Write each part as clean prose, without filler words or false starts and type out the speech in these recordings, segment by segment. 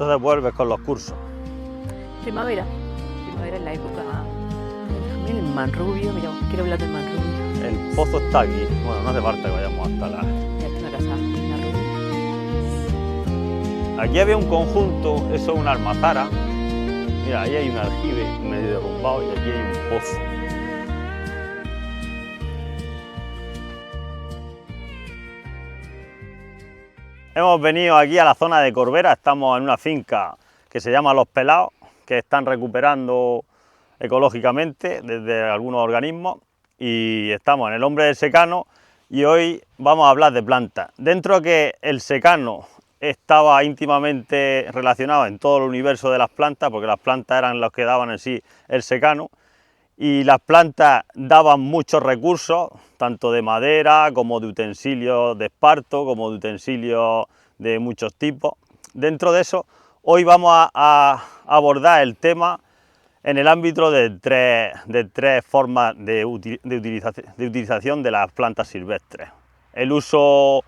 entonces vuelves con los cursos. Primavera. Primavera es la época. También el manrubio, mira, quiero hablar del manrubio. El pozo está aquí. Bueno, no hace falta que vayamos hasta la... Ya está una casa, manrubio. Aquí había un conjunto, eso es una almazara. Mira, ahí hay un aljibe medio derrumbado y aquí hay un pozo. Hemos venido aquí a la zona de Corbera, estamos en una finca que se llama Los Pelaos, que están recuperando ecológicamente desde algunos organismos, y estamos en el Hombre del Secano y hoy vamos a hablar de plantas. Dentro que el secano estaba íntimamente relacionado en todo el universo de las plantas, porque las plantas eran los que daban en sí el secano, y las plantas daban muchos recursos, tanto de madera como de utensilios de esparto, como de utensilios de muchos tipos. Dentro de eso, hoy vamos a abordar el tema en el ámbito de tres formas de utilización de las plantas silvestres. El uso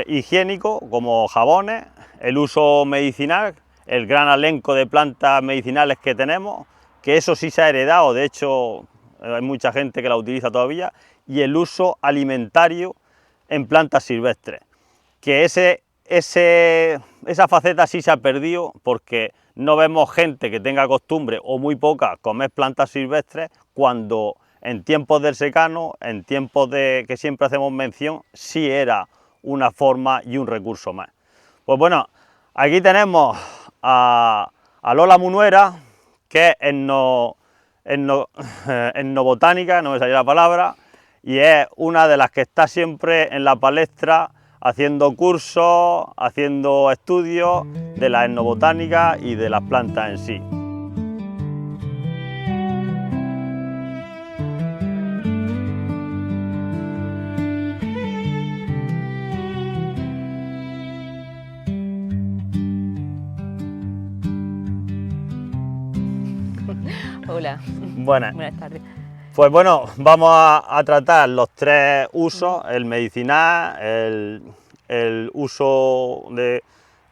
higiénico, como jabones, el uso medicinal, el gran elenco de plantas medicinales que tenemos, que eso sí se ha heredado, de hecho hay mucha gente que la utiliza todavía, y el uso alimentario en plantas silvestres, que esa faceta sí se ha perdido porque no vemos gente que tenga costumbre o muy poca comer plantas silvestres, cuando en tiempos del secano, en tiempos de que siempre hacemos mención, sí era una forma y un recurso más. Pues bueno, aquí tenemos a Lola Munuera, que es etnobotánica, no me salía la palabra, y es una de las que está siempre en la palestra haciendo cursos, haciendo estudios de la etnobotánica y de las plantas en sí. Hola. Buenas. Buenas tardes. Pues bueno, vamos a tratar los tres usos, el medicinal, el uso de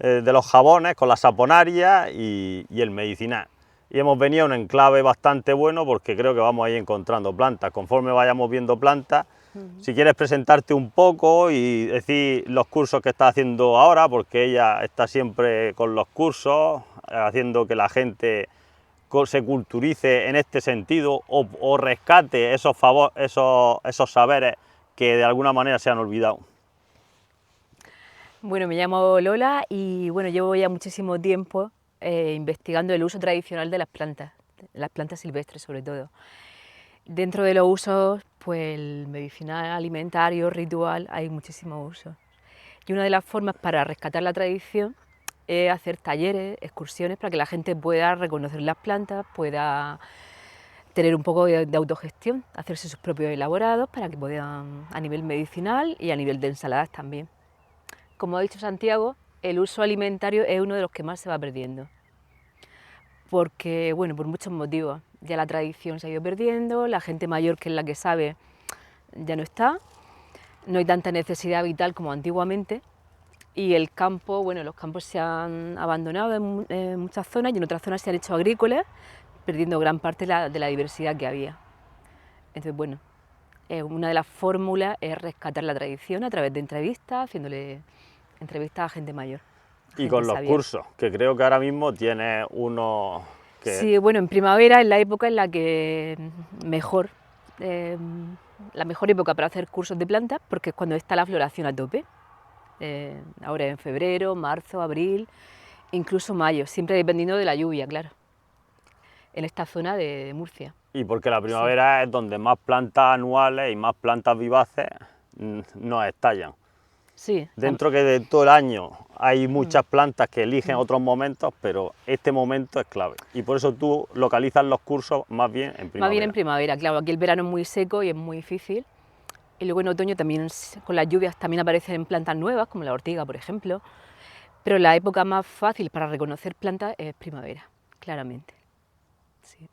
los jabones con la saponaria y el medicinal. Y hemos venido a un enclave bastante bueno porque creo que vamos a ir encontrando plantas. Conforme vayamos viendo plantas, si quieres presentarte un poco y decir los cursos que estás haciendo ahora, porque ella está siempre con los cursos, haciendo que la gente se culturice en este sentido o rescate esos saberes que de alguna manera se han olvidado. Bueno, me llamo Lola y bueno, llevo ya muchísimo tiempo investigando el uso tradicional de las plantas silvestres sobre todo. Dentro de los usos, pues el medicinal, alimentario, ritual, hay muchísimos usos. Y una de las formas para rescatar la tradición es hacer talleres, excursiones, para que la gente pueda reconocer las plantas, pueda tener un poco de autogestión, hacerse sus propios elaborados para que puedan, a nivel medicinal y a nivel de ensaladas también. Como ha dicho Santiago, el uso alimentario es uno de los que más se va perdiendo, porque, bueno, por muchos motivos. Ya la tradición se ha ido perdiendo, la gente mayor, que es la que sabe, ya no está, no hay tanta necesidad vital como antiguamente, y el campo, bueno, los campos se han abandonado en muchas zonas y en otras zonas se han hecho agrícolas, perdiendo gran parte de la diversidad que había. Entonces, bueno, una de las fórmulas es rescatar la tradición a través de entrevistas, haciéndole entrevistas a gente mayor. Y con los cursos, que creo que ahora mismo tienes uno que... Sí, bueno, en primavera es la época en la que mejor, la mejor época para hacer cursos de plantas, porque es cuando está la floración a tope. Ahora en febrero, marzo, abril, incluso mayo, siempre dependiendo de la lluvia, claro, en esta zona de Murcia. Y porque la primavera es donde más plantas anuales y más plantas vivaces nos estallan. Sí. Dentro que de todo el año hay muchas plantas que eligen otros momentos, pero este momento es clave. Y por eso tú localizas los cursos más bien en primavera. Más bien en primavera, claro, aquí el verano es muy seco y es muy difícil. Y luego en otoño también, con las lluvias, también aparecen plantas nuevas, como la ortiga, por ejemplo. Pero la época más fácil para reconocer plantas es primavera, claramente. Sí.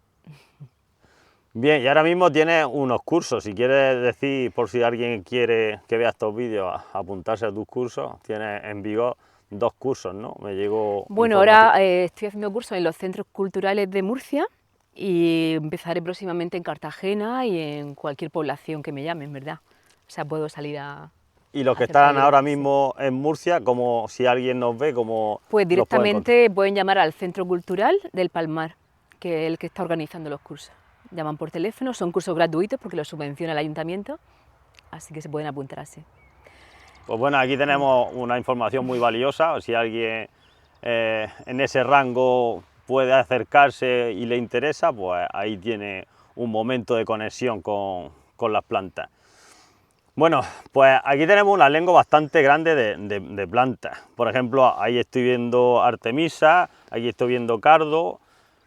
Bien, y ahora mismo tienes unos cursos. Si quieres decir, por si alguien quiere que vea estos vídeos, apuntarse a tus cursos, tienes en Vigo 2 cursos, ¿no? Me llegó Bueno, información. ahora estoy haciendo cursos en los centros culturales de Murcia y empezaré próximamente en Cartagena y en cualquier población que me llamen, ¿verdad? O sea, puedo salir a Y los que hacer están ahora talleres, sí. mismo en Murcia, como si alguien nos ve, como Pues los pueden contactar. directamente pueden llamar al Centro Cultural del Palmar, que es el que está organizando los cursos. Llaman por teléfono, son cursos gratuitos porque los subvenciona el ayuntamiento, así que se pueden apuntar así. Pues bueno, aquí tenemos una información muy valiosa, si alguien en ese rango puede acercarse y le interesa, pues ahí tiene un momento de conexión con las plantas. Bueno, pues aquí tenemos una lengua bastante grande de plantas. Por ejemplo, ahí estoy viendo Artemisa, aquí estoy viendo cardo,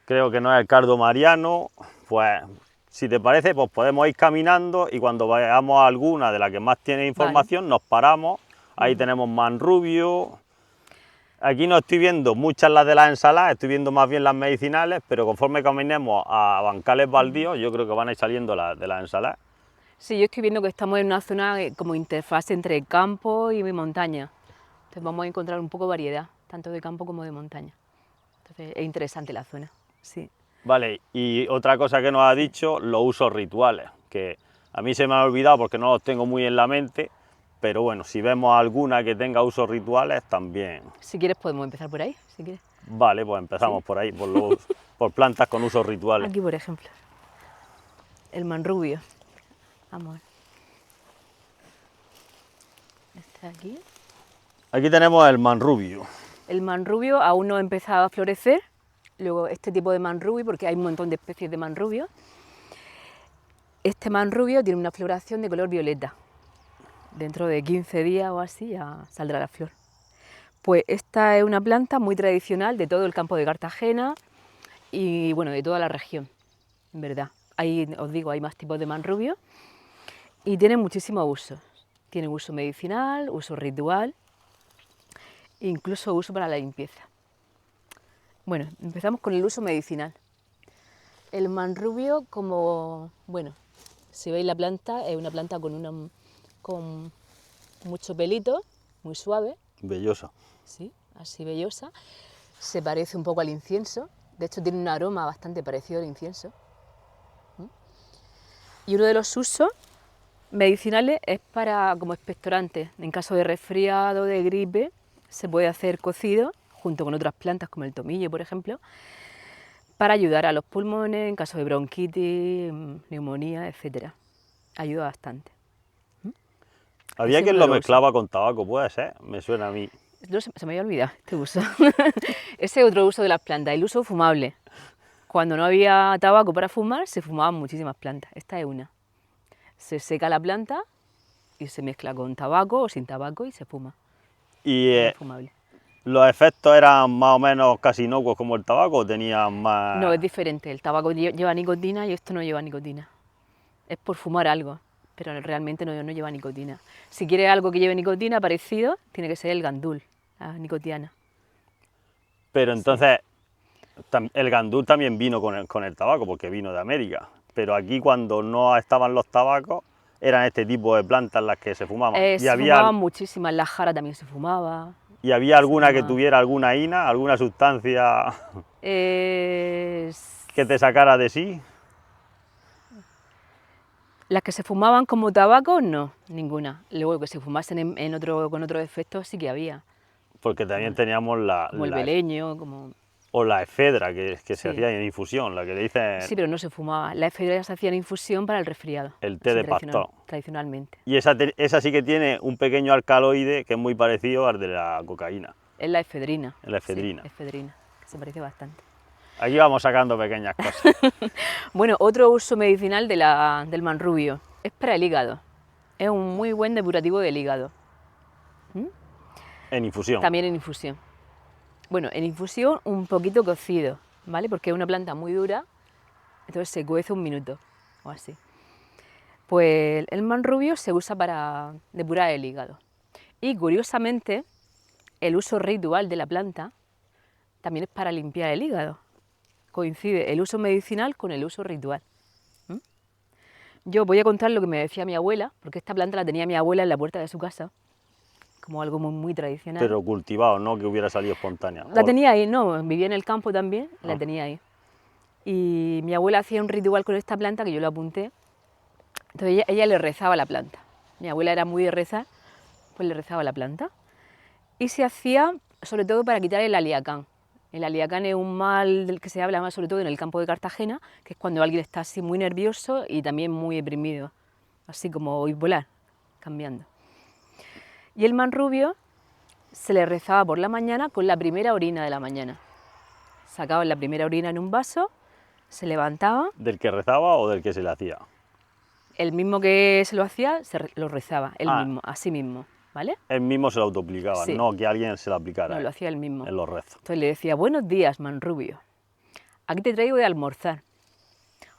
creo que no es el cardo mariano. Pues si te parece, pues podemos ir caminando y cuando veamos alguna de las que más tiene Vale. información, nos paramos. Ahí tenemos manrubio. Aquí no estoy viendo muchas las de las ensaladas, estoy viendo más bien las medicinales, pero conforme caminemos a bancales baldíos, yo creo que van a ir saliendo las de las ensaladas. Sí, yo estoy viendo que estamos en una zona como interfaz entre campo y montaña. Entonces vamos a encontrar un poco de variedad, tanto de campo como de montaña. Entonces es interesante la zona, sí. Vale, y otra cosa que nos ha dicho, los usos rituales, que a mí se me ha olvidado porque no los tengo muy en la mente, pero bueno, si vemos alguna que tenga usos rituales, también. Si quieres podemos empezar por ahí, si quieres. Vale, pues ¿Sí? empezamos por ahí, por plantas con usos rituales. Aquí, por ejemplo, el manrubio. Vamos a ver. Este de aquí. Aquí tenemos el manrubio. El manrubio aún no ha empezado a florecer. Luego este tipo de manrubio, porque hay un montón de especies de manrubio. Este manrubio tiene una floración de color violeta. Dentro de 15 días o así ya saldrá la flor. Pues esta es una planta muy tradicional de todo el campo de Cartagena y bueno, de toda la región, en verdad. Ahí os digo, hay más tipos de manrubio y tiene muchísimos usos. Tiene uso medicinal, uso ritual, incluso uso para la limpieza. Bueno, empezamos con el uso medicinal. El manrubio, como, bueno, si veis la planta, es una planta con mucho pelito, muy suave, Bellosa. sí, así vellosa. Se parece un poco al incienso, de hecho tiene un aroma bastante parecido al incienso. Y uno de los usos medicinales es para como expectorante. En caso de resfriado, de gripe, se puede hacer cocido junto con otras plantas como el tomillo, por ejemplo, para ayudar a los pulmones en caso de bronquitis, neumonía, etc. Ayuda bastante. Había Ese es quien uno de lo los usos. mezclaba con tabaco, puede ser, me suena a mí. No, se me había olvidado este uso. Ese es otro uso de las plantas, el uso fumable. Cuando no había tabaco para fumar, se fumaban muchísimas plantas. Esta es una. Se seca la planta y se mezcla con tabaco o sin tabaco y se fuma. Y Es fumable. los efectos eran más o menos casi inocuos como el tabaco, o tenían No, más. es diferente. El tabaco lleva nicotina y esto no lleva nicotina. Es por fumar algo, pero realmente no lleva nicotina. Si quieres algo que lleve nicotina parecido, tiene que ser el gandul, la nicotiana. Pero Sí. entonces el gandul también vino con el tabaco, porque vino de América. Pero aquí cuando no estaban los tabacos, eran este tipo de plantas las que se fumaban. Se fumaban muchísimas, la jara también se fumaba. Y había Se alguna que fumaba. tuviera alguna ina, alguna sustancia Eh, que te sacara de sí. Las que se fumaban como tabaco, no, ninguna. Luego que se fumasen con otros efectos sí que había, Porque también teníamos como el beleño, como... o la efedra que se Sí, hacía en infusión, la que le dicen sí, pero no se fumaba. La efedra se hacía en infusión para el resfriado, el té así de pastor. tradicionalmente. Y esa sí que tiene un pequeño alcaloide que es muy parecido al de la cocaína, Es la efedrina, la sí, efedrina. efedrina, que se parece bastante. Aquí vamos sacando pequeñas cosas. Bueno, otro uso medicinal del manrubio es para el hígado. Es un muy buen depurativo del hígado. En infusión. También en infusión. Bueno, en infusión un poquito cocido, ¿vale? Porque es una planta muy dura, entonces se cuece un minuto o así. Pues el manrubio se usa para depurar el hígado. Y curiosamente, el uso ritual de la planta también es para limpiar el hígado. Coincide el uso medicinal con el uso ritual. Yo voy a contar lo que me decía mi abuela, porque esta planta la tenía mi abuela en la puerta de su casa. como algo muy, muy tradicional. Pero cultivado, no que hubiera salido espontánea. La tenía ahí, no, vivía en el campo también, la tenía ahí. Y mi abuela hacía un ritual con esta planta que yo lo apunté. Entonces ella le rezaba a la planta. Mi abuela era muy de rezar, pues le rezaba a la planta. Y se hacía sobre todo para quitar el aliacán. El aliacán es un mal del que se habla más sobre todo en el campo de Cartagena, que es cuando alguien está así muy nervioso y también muy deprimido, así como bipolar, cambiando. Y el manrubio se le rezaba por la mañana con la primera orina de la mañana. Sacaban la primera orina en un vaso, se levantaba. ¿Del que rezaba o del que se le hacía? El mismo que se lo hacía, lo rezaba, él Ah. mismo, a sí mismo, ¿vale? Él mismo se lo autoaplicaba, Sí. no que alguien se lo aplicara. No, lo hacía él mismo. En los rezos. Entonces le decía, buenos días, manrubio. Aquí te traigo de almorzar.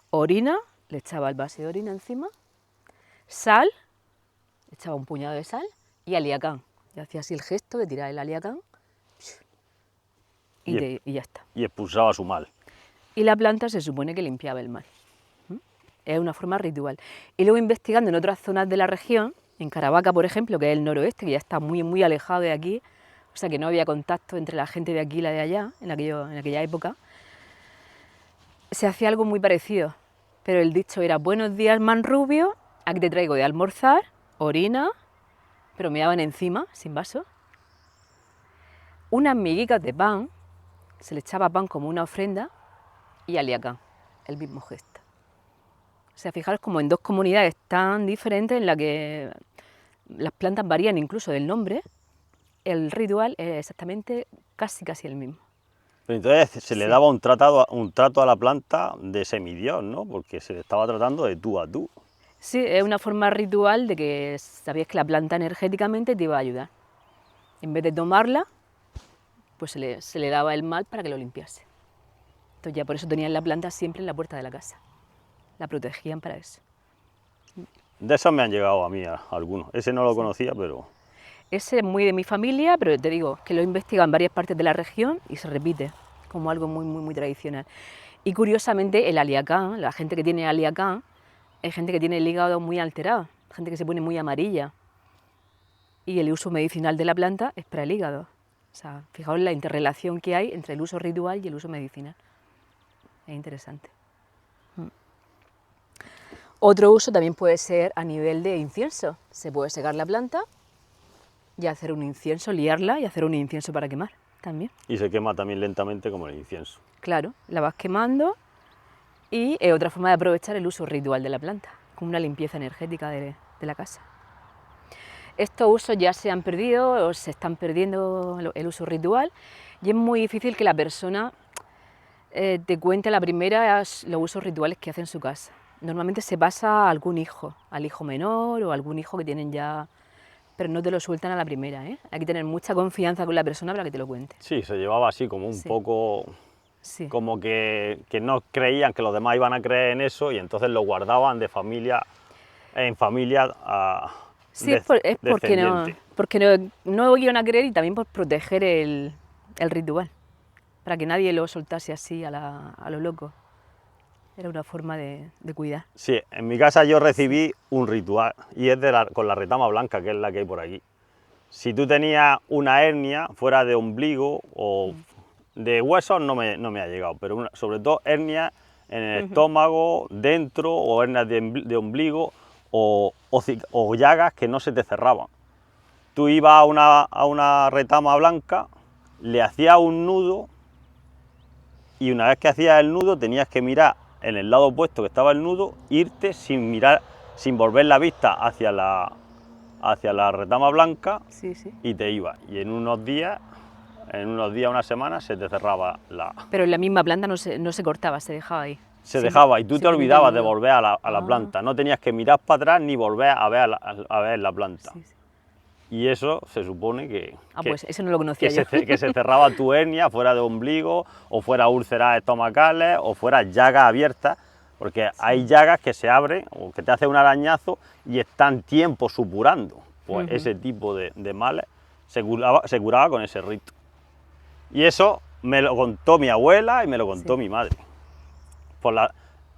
Orina, le echaba el vaso de orina encima. Sal, le echaba un puñado de sal. Y aliacán. Y hacía así el gesto de tirar el aliacán. Y ya está. Y expulsaba su mal. Y la planta se supone que limpiaba el mal. Es una forma ritual. Y luego investigando en otras zonas de la región, en Caravaca, por ejemplo, que es el noroeste, que ya está muy, muy alejado de aquí, o sea que no había contacto entre la gente de aquí y la de allá, en aquella época, se hacía algo muy parecido. Pero el dicho era, buenos días, manrubio, aquí te traigo de almorzar, orina, pero me daban encima, sin vaso, unas miguitas de pan, se le echaba pan como una ofrenda, y aliacán, el mismo gesto. O sea, fijaros como en dos comunidades tan diferentes en las que las plantas varían incluso del nombre, el ritual es exactamente casi el mismo. Pero entonces se le daba un trato a la planta de semidios, ¿no? Porque se le estaba tratando de tú a tú. Sí, es una forma ritual de que sabías que la planta energéticamente te iba a ayudar. En vez de tomarla, pues se le daba el mal para que lo limpiase. Entonces ya por eso tenían la planta siempre en la puerta de la casa. La protegían para eso. De esos me han llegado a mí algunos. Ese no lo conocía, pero... Ese es muy de mi familia, pero te digo que lo he investigado en varias partes de la región y se repite como algo muy, muy, muy tradicional. Y curiosamente el aliacán, la gente que tiene aliacán, es gente que tiene el hígado muy alterado, gente que se pone muy amarilla. Y el uso medicinal de la planta es para el hígado. O sea, fijaos la interrelación que hay entre el uso ritual y el uso medicinal. Es interesante. Otro uso también puede ser a nivel de incienso. Se puede secar la planta y hacer un incienso, liarla y hacer un incienso para quemar también. Y se quema también lentamente como el incienso. Claro, la vas quemando y es otra forma de aprovechar el uso ritual de la planta, como una limpieza energética de la casa. Estos usos ya se han perdido o se están perdiendo el uso ritual y es muy difícil que la persona te cuente a la primera los usos rituales que hace en su casa. Normalmente se pasa a algún hijo, al hijo menor o algún hijo que tienen ya, pero no te lo sueltan a la primera, ¿eh? Hay que tener mucha confianza con la persona para que te lo cuente. Sí, se llevaba así como un poco... Sí. Como que no creían que los demás iban a creer en eso y entonces lo guardaban de familia en familia a... Sí, es porque no iban a creer y también por proteger el ritual, para que nadie lo soltase así a lo loco. Era una forma de cuidar. Sí, en mi casa yo recibí un ritual y es con la retama blanca, que es la que hay por aquí. Si tú tenías una hernia fuera de ombligo o de huesos no me ha llegado, pero sobre todo hernias en el estómago, dentro, o hernias de ombligo o llagas que no se te cerraban. Tú ibas a una retama blanca, le hacías un nudo y una vez que hacías el nudo tenías que mirar en el lado opuesto que estaba el nudo, irte sin mirar, sin volver la vista hacia la retama blanca y te ibas. Y en unos días, unas semanas, se te cerraba la... Pero en la misma planta no se cortaba, se dejaba ahí. Se dejaba y tú te olvidabas de volver a la planta. No tenías que mirar para atrás ni volver a ver la planta. Sí. Y eso se supone que... pues eso no lo conocía yo. Que se cerraba tu hernia fuera de ombligo, o fuera úlceras estomacales, o fuera llagas abiertas, porque hay llagas que se abren, o que te hacen un arañazo y están tiempo supurando. Pues ese tipo de males se curaba con ese rito. Y eso me lo contó mi abuela y me lo contó mi madre.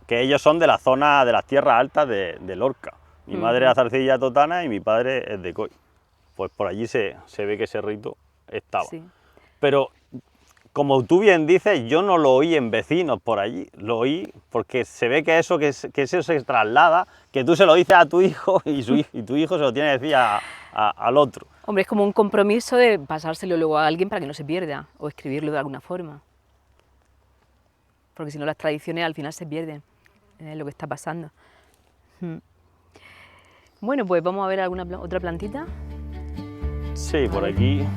Que ellos son de la zona de las tierras altas de Lorca. Mi madre era Zarcilla Totana y mi padre es de Coy. pues por allí se ve que ese rito estaba. Sí. Pero, como tú bien dices, yo no lo oí en vecinos por allí, lo oí porque se ve que eso se traslada, que tú se lo dices a tu hijo y tu hijo se lo tiene que decir al otro. Hombre, es como un compromiso de pasárselo luego a alguien para que no se pierda, o escribirlo de alguna forma. Porque si no las tradiciones al final se pierden, es lo que está pasando. Bueno, pues vamos a ver alguna otra plantita. Sí, por aquí